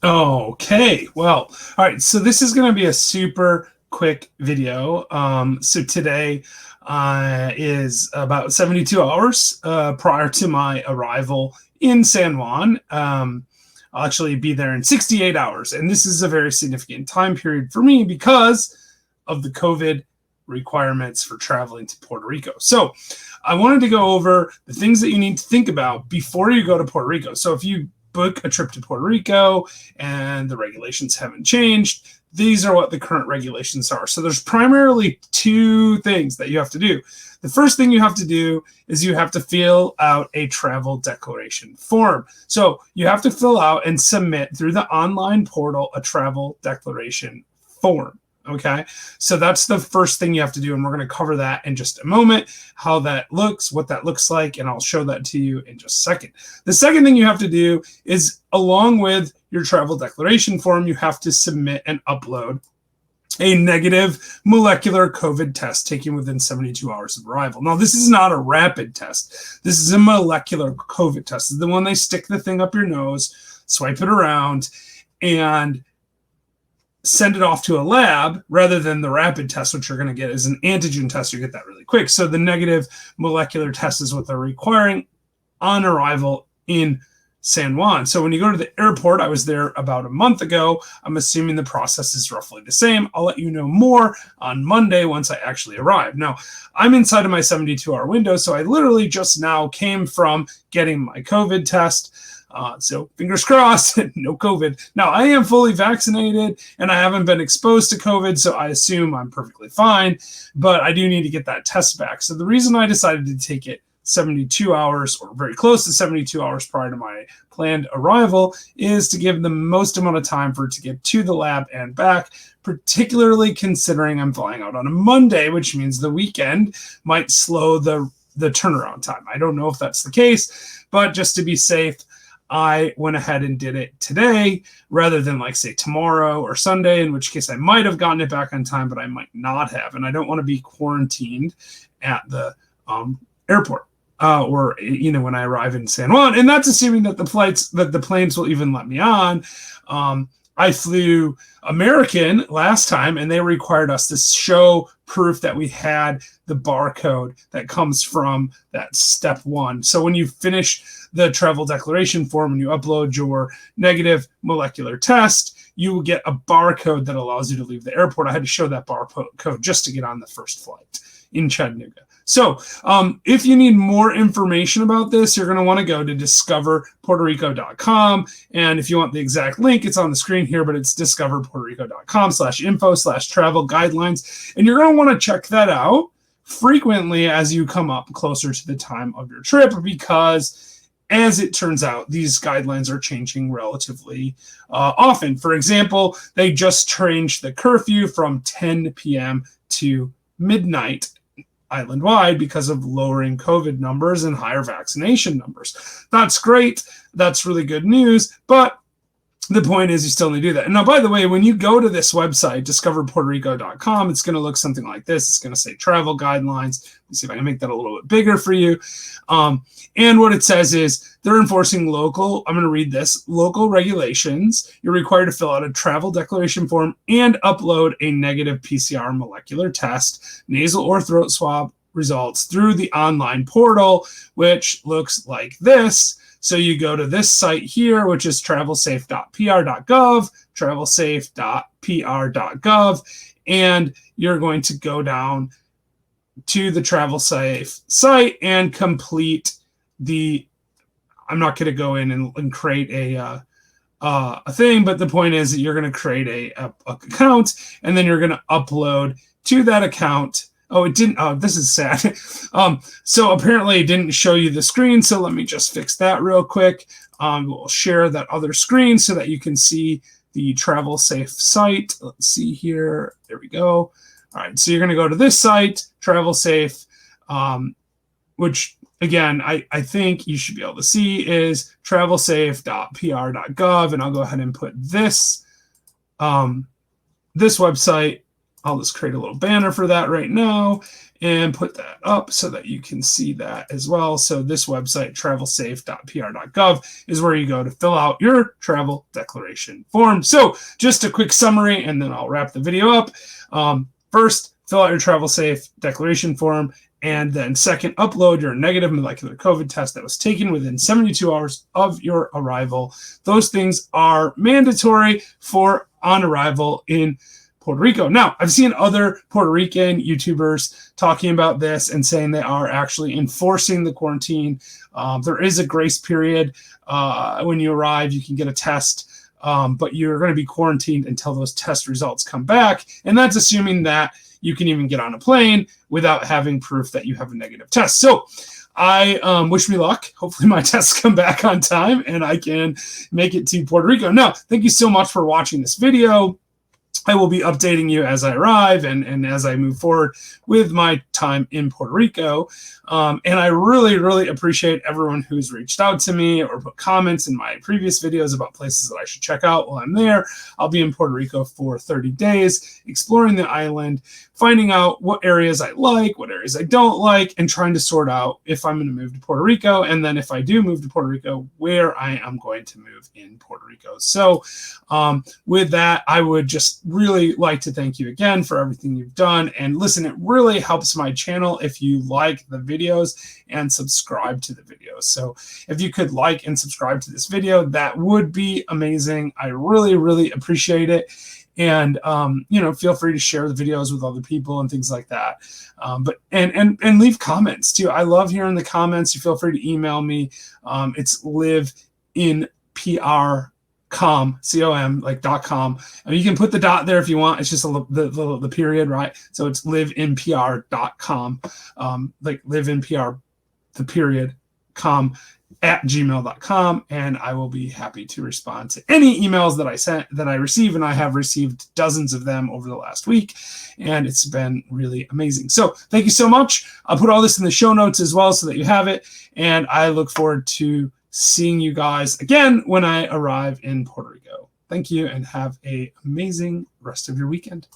Okay, well, all right. So this is going to be a super quick video. So today is about 72 hours prior to my arrival in San Juan. I'll actually be there in 68 hours, and this is a very significant time period for me because of the COVID requirements for traveling to Puerto Rico. So I wanted to go over the things that you need to think about before you go to Puerto Rico. So if you book a trip to Puerto Rico and the regulations haven't changed, these are what the current regulations are. So there's primarily two things that you have to do. The first thing you have to do is you have to fill out a travel declaration form. So you have to fill out and submit through the online portal a travel declaration form. Okay, so that's the first thing you have to do, and we're going to cover that in just a moment, how that looks, what that looks like, and I'll show that to you in just a second. The second thing you have to do is, along with your travel declaration form, you have to submit and upload a negative molecular COVID test taken within 72 hours of arrival. Now, this is not a rapid test. This is a molecular COVID test. This is the one they stick the thing up your nose, swipe it around, and send it off to a lab rather than the rapid test, which you're going to get as an antigen test. You get that really quick. So the negative molecular test is what they're requiring on arrival in San Juan. So when you go to the airport, I was there about a month ago. I'm assuming the process is roughly the same. I'll let you know more on Monday once I actually arrive. Now, I'm inside of my 72-hour window, so I literally just now came from getting my COVID test. So fingers crossed, no COVID. Now, I am fully vaccinated and I haven't been exposed to COVID, so I assume I'm perfectly fine, but I do need to get that test back. So the reason I decided to take it 72 hours or very close to 72 hours prior to my planned arrival is to give the most amount of time for it to get to the lab and back, particularly considering I'm flying out on a Monday, which means the weekend might slow the turnaround time. I don't know if that's the case, but just to be safe, I went ahead and did it today rather than say tomorrow or Sunday, in which case I might have gotten it back on time, but I might not have. And I don't want to be quarantined at the airport or when I arrive in San Juan. And that's assuming that the planes will even let me on. I flew American last time, and they required us to show proof that we had the barcode that comes from that step one. So when you finish the travel declaration form and you upload your negative molecular test, you will get a barcode that allows you to leave the airport. I had to show that barcode just to get on the first flight in Chattanooga. So if you need more information about this, you're going to want to go to discoverpuertorico.com. And if you want the exact link, it's on the screen here, but it's discoverpuertorico.com/info/travel guidelines. And you're going to want to check that out frequently as you come up closer to the time of your trip, because as it turns out, these guidelines are changing relatively often. For example, they just changed the curfew from 10 p.m. to midnight island-wide because of lowering COVID numbers and higher vaccination numbers. That's great. That's really good news. But the point is you still need to do that. And now, by the way, when you go to this website, discoverpuertorico.com, it's going to look something like this. It's going to say travel guidelines. Let's see if I can make that a little bit bigger for you. And what it says is they're enforcing local, I'm going to read this, local regulations. You're required to fill out a travel declaration form and upload a negative PCR molecular test, nasal or throat swab results through the online portal, which looks like this. So you go to this site here, which is travelsafe.pr.gov, travelsafe.pr.gov, and you're going to go down to the TravelSafe site and complete I'm not going to go in and create a thing, but the point is that you're going to create a account, and then you're going to upload to that account. Oh, it didn't. Oh, this is sad. So apparently it didn't show you the screen. So let me just fix that real quick. We'll share that other screen so that you can see the TravelSafe site. Let's see here. There we go. All right. So you're going to go to this site, TravelSafe, which again, I think you should be able to see is travelsafe.pr.gov. And I'll go ahead and put this website I'll just create a little banner for that right now and put that up so that you can see that as well. So this website, travelsafe.pr.gov, is where you go to fill out your travel declaration form. So just a quick summary, and then I'll wrap the video up. First, fill out your travel safe declaration form. And then second, upload your negative molecular COVID test that was taken within 72 hours of your arrival. Those things are mandatory for on arrival in Puerto Rico. Now, I've seen other Puerto Rican YouTubers talking about this and saying they are actually enforcing the quarantine. There is a grace period. When you arrive, you can get a test, but you're going to be quarantined until those test results come back. And that's assuming that you can even get on a plane without having proof that you have a negative test. So I wish me luck. Hopefully my tests come back on time and I can make it to Puerto Rico. Now, thank you so much for watching this video. I will be updating you as I arrive and as I move forward with my time in Puerto Rico. And I really, really appreciate everyone who's reached out to me or put comments in my previous videos about places that I should check out while I'm there. I'll be in Puerto Rico for 30 days, exploring the island, finding out what areas I like, what areas I don't like, and trying to sort out if I'm going to move to Puerto Rico. And then if I do move to Puerto Rico, where I am going to move in Puerto Rico. So with that, I would just really like to thank you again for everything you've done. And listen, it really helps my channel if you like the videos and subscribe to the videos. So if you could like and subscribe to this video, that would be amazing. I really, really appreciate it. And you know, feel free to share the videos with other people and things like that. But leave comments too. I love hearing the comments. You feel free to email me. It's liveinpr.com, com, like .com. I mean, you can put the dot there if you want. It's just the period, right? So it's liveinpr.com, like liveinpr, the period, com, @gmail.com, and I will be happy to respond to any emails that I receive, and I have received dozens of them over the last week, and it's been really amazing. So thank you so much. I'll put all this in the show notes as well so that you have it, and I look forward to seeing you guys again when I arrive in Puerto Rico. Thank you, and have an amazing rest of your weekend.